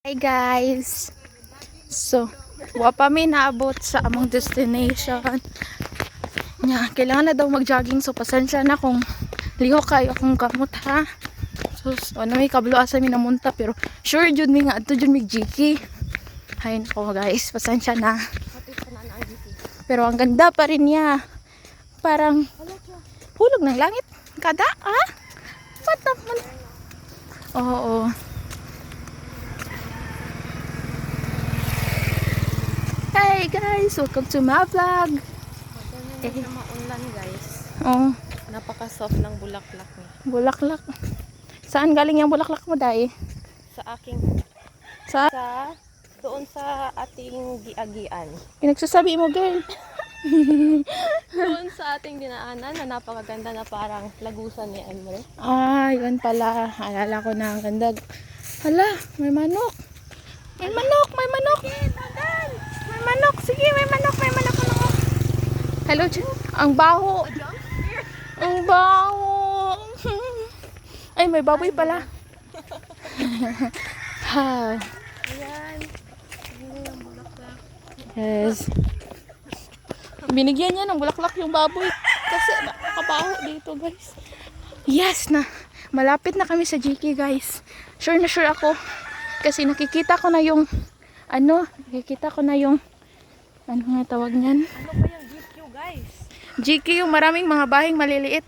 Hi guys! So, wa pa mi naabot sa among destination. Kailangan na daw mag-jogging, so pasensya na kung liho kayo akong kamot ha. So, ano may kablo asa mi namunta pero sure jud mi nga adto jud mi GK. Hay nako guys, pasensya na. Pero ang ganda pa rin niya. Parang hulog ng langit. Kada What the man? Oo. Hey guys, welcome to my vlog. Na maunlan guys. Oh, Napaka-soft ng bulaklak niya. bulaklak. Saan galing yung bulaklak mo, Day? Sa aking Sa doon sa ating giagian. pinagsasabi mo, girl. Doon sa ating dinaanan na napakaganda na parang lagusan ni Emre. Yun pala. Alala ko na ang ganda. Hala, may manok. May manok, may manok. May manok. Sige, may manok, may manok. Hello, Jen. Ang baho. Ang baho. Ay, may baboy pala. Ha. Ayan. Ayan yung bulaklak. Yes. Binigyan niya ng bulaklak yung baboy kasi nakabaho dito, guys. Yes na. Malapit na kami sa GK, guys. Sure na sure ako kasi nakikita ko na yung ano nga tawag niyan? Ano ba yung GQ guys? GK yung maraming mga baheng maliliit.